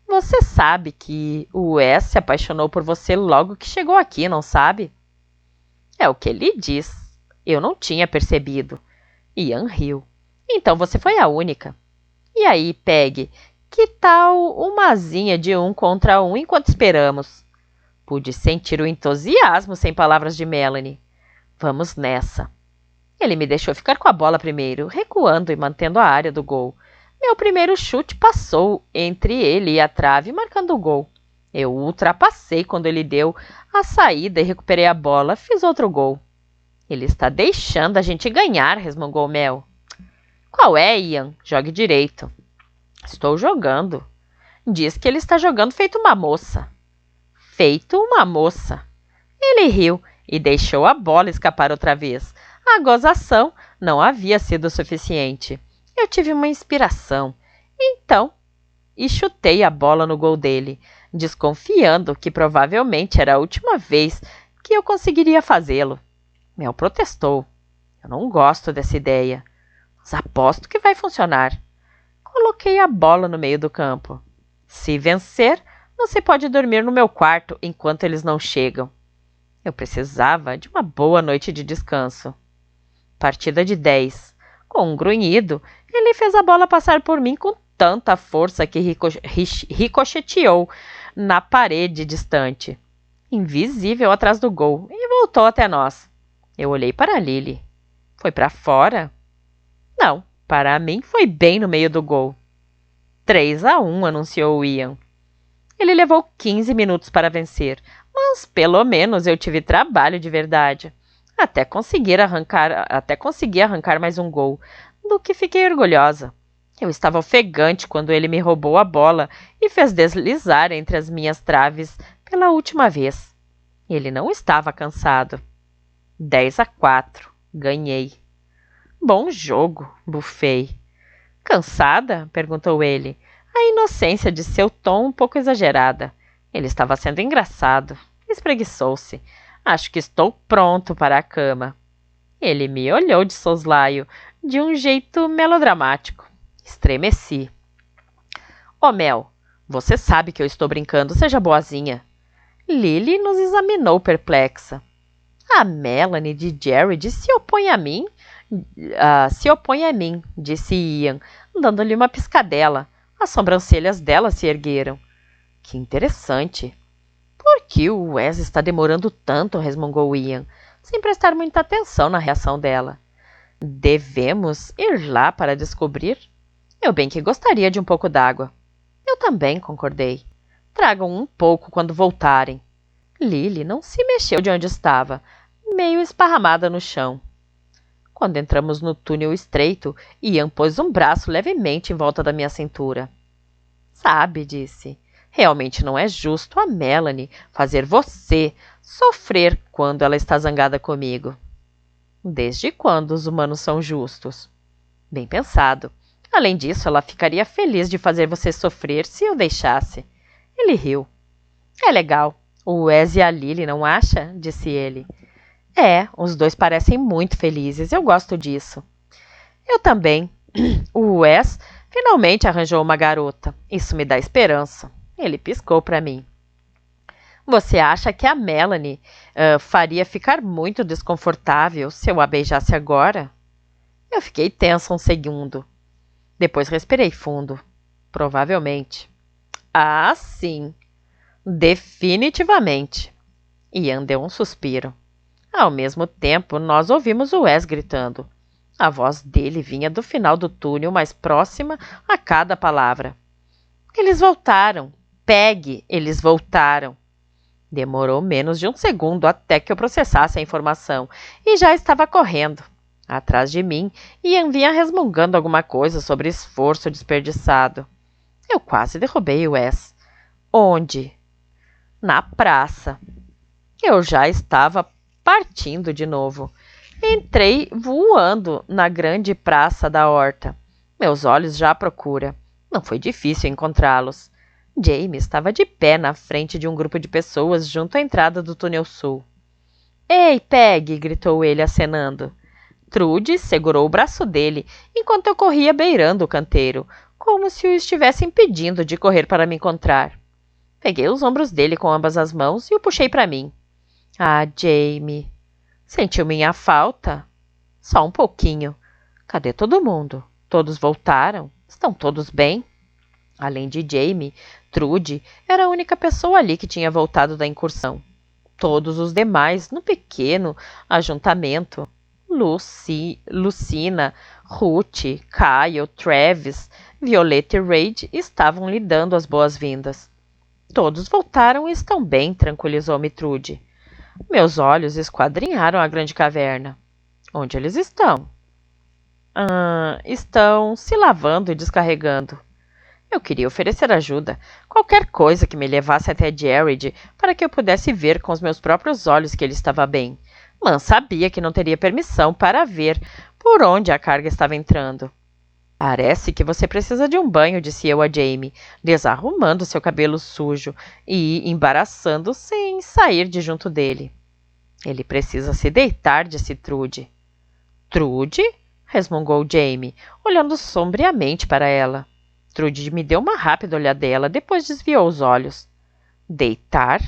Speaker 1: Você sabe que o Wes se apaixonou por você logo que chegou aqui, não sabe? É o que ele diz. Eu não tinha percebido. Ian riu. Então você foi a única. E aí, Peg, que tal uma asinha de 1 contra 1 enquanto esperamos? Pude sentir o entusiasmo sem palavras de Melanie. Vamos nessa. Ele me deixou ficar com a bola primeiro, recuando e mantendo a área do gol. Meu primeiro chute passou entre ele e a trave, marcando o gol. Eu o ultrapassei quando ele deu a saída e recuperei a bola. Fiz outro gol. Ele está deixando a gente ganhar, resmungou Mel. Qual é, Ian? Jogue direito. Estou jogando. Diz que ele está jogando feito uma moça. Feito uma moça. Ele riu e deixou a bola escapar outra vez. A gozação não havia sido suficiente. Eu tive uma inspiração. Então, chutei a bola no gol dele, desconfiando que provavelmente era a última vez que eu conseguiria fazê-lo. Mel protestou. Eu não gosto dessa ideia. Mas aposto que vai funcionar. Coloquei a bola no meio do campo. Se vencer, você pode dormir no meu quarto enquanto eles não chegam. Eu precisava de uma boa noite de descanso. Partida de 10. Com um grunhido, ele fez a bola passar por mim com tanta força que ricocheteou na parede distante, invisível atrás do gol, e voltou até nós. Eu olhei para Lily. Foi para fora? Não, para mim foi bem no meio do gol. 3-1, anunciou Ian. Ele levou 15 minutos para vencer, mas pelo menos eu tive trabalho de verdade. Até consegui arrancar mais um gol, do que fiquei orgulhosa. Eu estava ofegante quando ele me roubou a bola e fez deslizar entre as minhas traves pela última vez. Ele não estava cansado. 10-4. Ganhei. Bom jogo, bufei. Cansada? Perguntou ele. A inocência de seu tom um pouco exagerada. Ele estava sendo engraçado. Espreguiçou-se. Acho que estou pronto para a cama. Ele me olhou de soslaio, de um jeito melodramático. Estremeci. Ô Mel, você sabe que eu estou brincando, seja boazinha. Lily nos examinou perplexa. A Melanie de Jared se opõe a mim? Se opõe a mim, disse Ian, dando-lhe uma piscadela. As sobrancelhas dela se ergueram. Que interessante. Por que o Wes está demorando tanto? Resmungou Ian, sem prestar muita atenção na reação dela. Devemos ir lá para descobrir? Eu bem que gostaria de um pouco d'água. Eu também, concordei. Tragam um pouco quando voltarem. Lily não se mexeu de onde estava, meio esparramada no chão. Quando entramos no túnel estreito, Ian pôs um braço levemente em volta da minha cintura. Sabe, disse, realmente não é justo a Melanie fazer você sofrer quando ela está zangada comigo. Desde quando os humanos são justos? Bem pensado. Além disso, ela ficaria feliz de fazer você sofrer se eu deixasse. Ele riu. É legal. O Wes e a Lily, não acha? Disse ele. É, os dois parecem muito felizes. Eu gosto disso. Eu também. O Wes finalmente arranjou uma garota. Isso me dá esperança. Ele piscou para mim. Você acha que a Melanie faria ficar muito desconfortável se eu a beijasse agora? Eu fiquei tensa um segundo. Depois respirei fundo. Provavelmente. Ah, sim. Definitivamente. Ian deu um suspiro. Ao mesmo tempo, nós ouvimos o Wes gritando. A voz dele vinha do final do túnel, mais próxima a cada palavra. Eles voltaram. Pegue, eles voltaram. Demorou menos de um segundo até que eu processasse a informação e já estava correndo. Atrás de mim, Ian vinha resmungando alguma coisa sobre esforço desperdiçado. Eu quase derrubei o Wes. Onde? Na praça. Eu já estava partindo de novo. Entrei voando na grande praça da horta. Meus olhos já à procura. Não foi difícil encontrá-los. Jamie estava de pé na frente de um grupo de pessoas junto à entrada do túnel sul. Ei, Peg! Gritou ele, acenando. Trude segurou o braço dele enquanto eu corria beirando o canteiro, como se o estivesse impedindo de correr para me encontrar. Peguei os ombros dele com ambas as mãos e o puxei para mim. Ah, Jamie! Sentiu minha falta? Só um pouquinho. Cadê todo mundo? Todos voltaram? Estão todos bem? Além de Jamie, Trude era a única pessoa ali que tinha voltado da incursão. Todos os demais, no pequeno ajuntamento, Lucina, Ruth, Kyle, Travis, Violeta e Reid estavam lhe dando as boas-vindas. Todos voltaram e estão bem, tranquilizou-me Trude. Meus olhos esquadrinharam a grande caverna. Onde eles estão? Estão se lavando e descarregando. Eu queria oferecer ajuda, qualquer coisa que me levasse até Jared para que eu pudesse ver com os meus próprios olhos que ele estava bem. Mas sabia que não teria permissão para ver por onde a carga estava entrando. Parece que você precisa de um banho, disse eu a Jamie, desarrumando seu cabelo sujo e embaraçando sem sair de junto dele. Ele precisa se deitar, disse Trude. Trude? Resmungou Jamie, olhando sombriamente para ela. Trude me deu uma rápida olhadela, depois desviou os olhos. Deitar?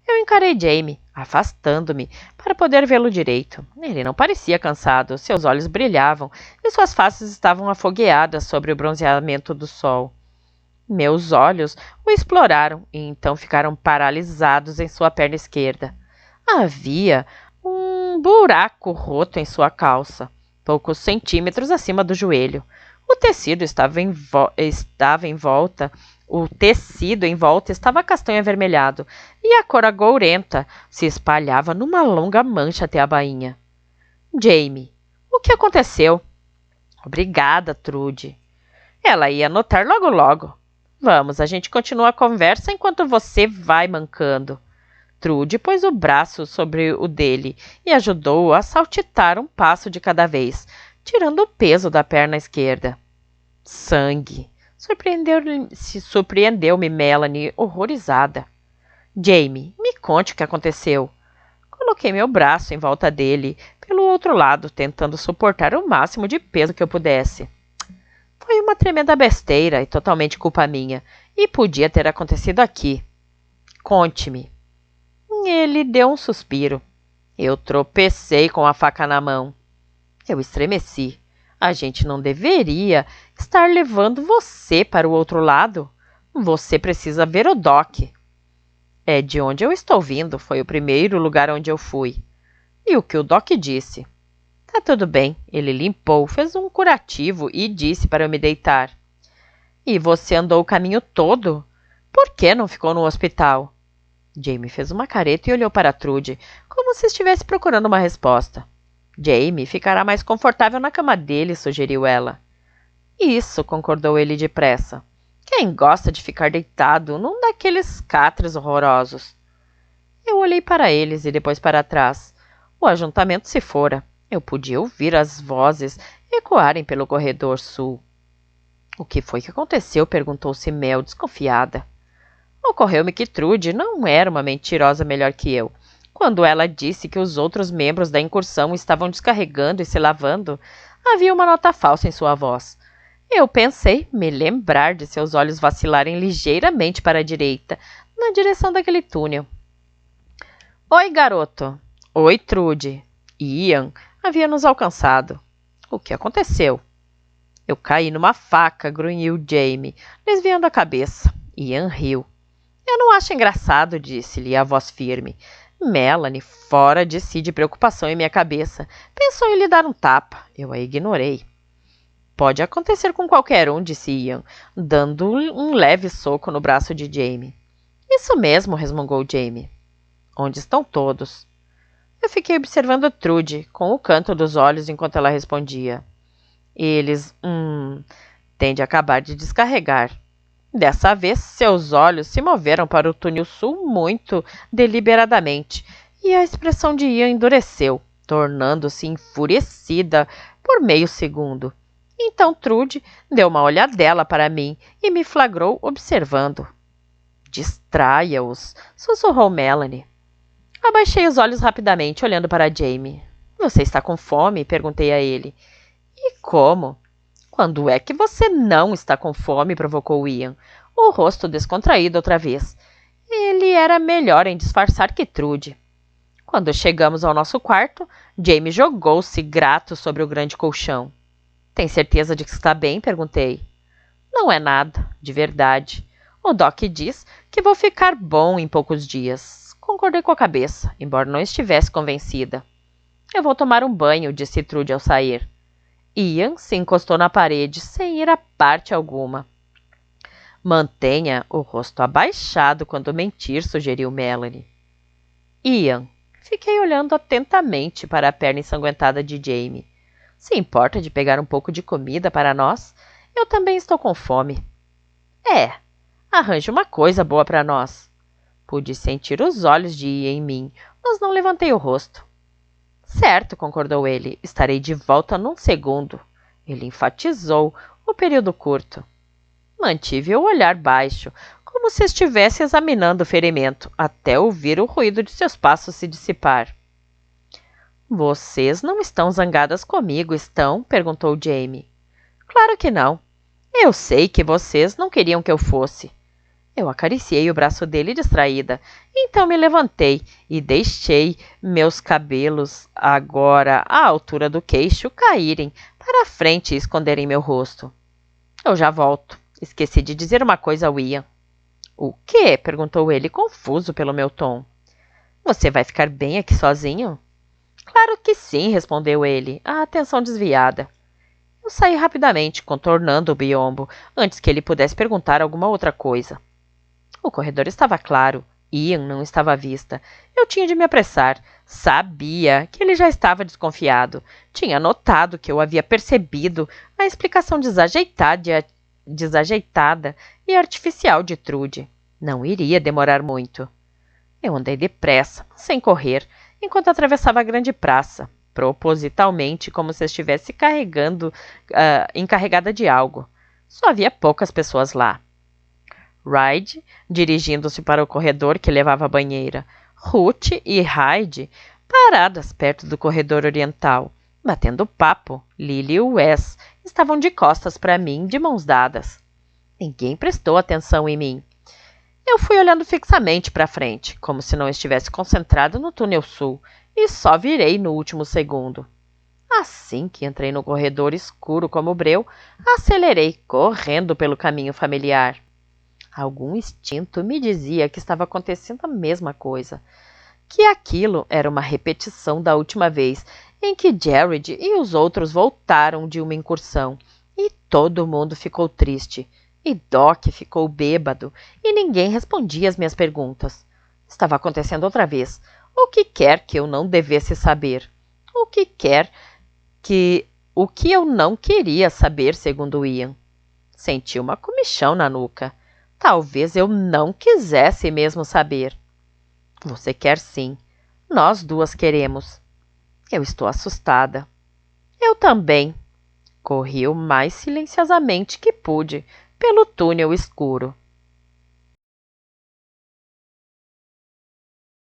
Speaker 1: Eu encarei Jamie, afastando-me, para poder vê-lo direito. Ele não parecia cansado, seus olhos brilhavam e suas faces estavam afogueadas sobre o bronzeamento do sol. Meus olhos o exploraram e então ficaram paralisados em sua perna esquerda. Havia um buraco roto em sua calça. poucos centímetros acima do joelho. O tecido em volta estava castanho avermelhado, e a cor agourenta se espalhava numa longa mancha até a bainha. Jamie, o que aconteceu? Obrigada, Trude. Ela ia notar logo logo. Vamos, a gente continua a conversa enquanto você vai mancando. Trude pôs o braço sobre o dele e ajudou-o a saltitar um passo de cada vez, tirando o peso da perna esquerda. Sangue! Surpreendeu-me Melanie, horrorizada. Jamie, me conte o que aconteceu. Coloquei meu braço em volta dele, pelo outro lado, tentando suportar o máximo de peso que eu pudesse. Foi uma tremenda besteira e totalmente culpa minha, e podia ter acontecido aqui. Conte-me. Ele deu um suspiro. Eu tropecei com a faca na mão. Eu estremeci. A gente não deveria estar levando você para o outro lado. Você precisa ver o Doc. É de onde eu estou vindo. Foi o primeiro lugar onde eu fui. E o que o Doc disse? Tá tudo bem. Ele limpou, fez um curativo e disse para eu me deitar. E você andou o caminho todo? Por que não ficou no hospital? Jamie fez uma careta e olhou para Trude, como se estivesse procurando uma resposta. Jamie ficará mais confortável na cama dele, sugeriu ela. Isso, concordou ele depressa. Quem gosta de ficar deitado num daqueles catres horrorosos? Eu olhei para eles e depois para trás. O ajuntamento se fora. Eu podia ouvir as vozes ecoarem pelo corredor sul. O que foi que aconteceu? Perguntou-se Mel, desconfiada. Ocorreu-me que Trude não era uma mentirosa melhor que eu. Quando ela disse que os outros membros da incursão estavam descarregando e se lavando, havia uma nota falsa em sua voz. Eu pensei me lembrar de seus olhos vacilarem ligeiramente para a direita, na direção daquele túnel. Oi, garoto. Oi, Trude. Ian havia nos alcançado. O que aconteceu? Eu caí numa faca, grunhiu Jamie, desviando a cabeça. Ian riu. Eu não acho engraçado, disse-lhe a voz firme. Melanie, fora de si de preocupação em minha cabeça, pensou em lhe dar um tapa. Eu a ignorei. Pode acontecer com qualquer um, disse Ian, dando um leve soco no braço de Jamie. Isso mesmo, resmungou Jamie. Onde estão todos? Eu fiquei observando Trude, com o canto dos olhos enquanto ela respondia. Eles, têm de acabar de descarregar. Dessa vez, seus olhos se moveram para o túnel sul muito deliberadamente, e a expressão de Ian endureceu, tornando-se enfurecida por meio segundo. Então Trude deu uma olhadela para mim e me flagrou observando. Distraia-os, sussurrou Melanie. Abaixei os olhos rapidamente, olhando para Jamie. Você está com fome? Perguntei a ele. E como? Quando é que você não está com fome? Provocou Ian, o rosto descontraído outra vez. Ele era melhor em disfarçar que Trude. Quando chegamos ao nosso quarto, Jamie jogou-se grato sobre o grande colchão. Tem certeza de que está bem? Perguntei. Não é nada, de verdade. O Doc diz que vou ficar bom em poucos dias. Concordei com a cabeça, embora não estivesse convencida. Eu vou tomar um banho, disse Trude ao sair. Ian se encostou na parede, sem ir a parte alguma. Mantenha o rosto abaixado quando mentir, sugeriu Melanie. Ian, fiquei olhando atentamente para a perna ensanguentada de Jamie. Se importa de pegar um pouco de comida para nós? Eu também estou com fome. Arranje uma coisa boa para nós. Pude sentir os olhos de Ian em mim, mas não levantei o rosto. Certo, concordou ele, estarei de volta num segundo. Ele enfatizou o período curto. Mantive o olhar baixo, como se estivesse examinando o ferimento, até ouvir o ruído de seus passos se dissipar. Vocês não estão zangadas comigo, estão? Perguntou Jamie. Claro que não. Eu sei que vocês não queriam que eu fosse. Eu acariciei o braço dele distraída, então me levantei e deixei meus cabelos, agora à altura do queixo, caírem para a frente e esconderem meu rosto. Eu já volto. Esqueci de dizer uma coisa ao Ian. O quê? Perguntou ele, confuso pelo meu tom. Você vai ficar bem aqui sozinho? Claro que sim, respondeu ele, a atenção desviada. Eu saí rapidamente, contornando o biombo, antes que ele pudesse perguntar alguma outra coisa. O corredor estava claro. Ian não estava à vista. Eu tinha de me apressar. Sabia que ele já estava desconfiado. Tinha notado que eu havia percebido a explicação desajeitada e artificial de Trude. Não iria demorar muito. Eu andei depressa, sem correr, enquanto atravessava a grande praça, propositalmente como se estivesse encarregada de algo. Só havia poucas pessoas lá. Ryde, dirigindo-se para o corredor que levava à banheira. Ruth e Hyde, paradas perto do corredor oriental, batendo papo. Lily e Wes estavam de costas para mim, de mãos dadas. Ninguém prestou atenção em mim. Eu fui olhando fixamente para frente, como se não estivesse concentrado no túnel sul, e só virei no último segundo. Assim que entrei no corredor escuro como breu, acelerei, correndo pelo caminho familiar. Algum instinto me dizia que estava acontecendo a mesma coisa, que aquilo era uma repetição da última vez em que Jared e os outros voltaram de uma incursão, e todo mundo ficou triste, e Doc ficou bêbado, e ninguém respondia às minhas perguntas. Estava acontecendo outra vez. O que quer que eu não devesse saber? O que quer que... O que eu não queria saber, segundo Ian. Senti uma comichão na nuca. Talvez eu não quisesse mesmo saber. Você quer sim. Nós duas queremos. Eu estou assustada. Eu também. Corri o mais silenciosamente que pude pelo túnel escuro.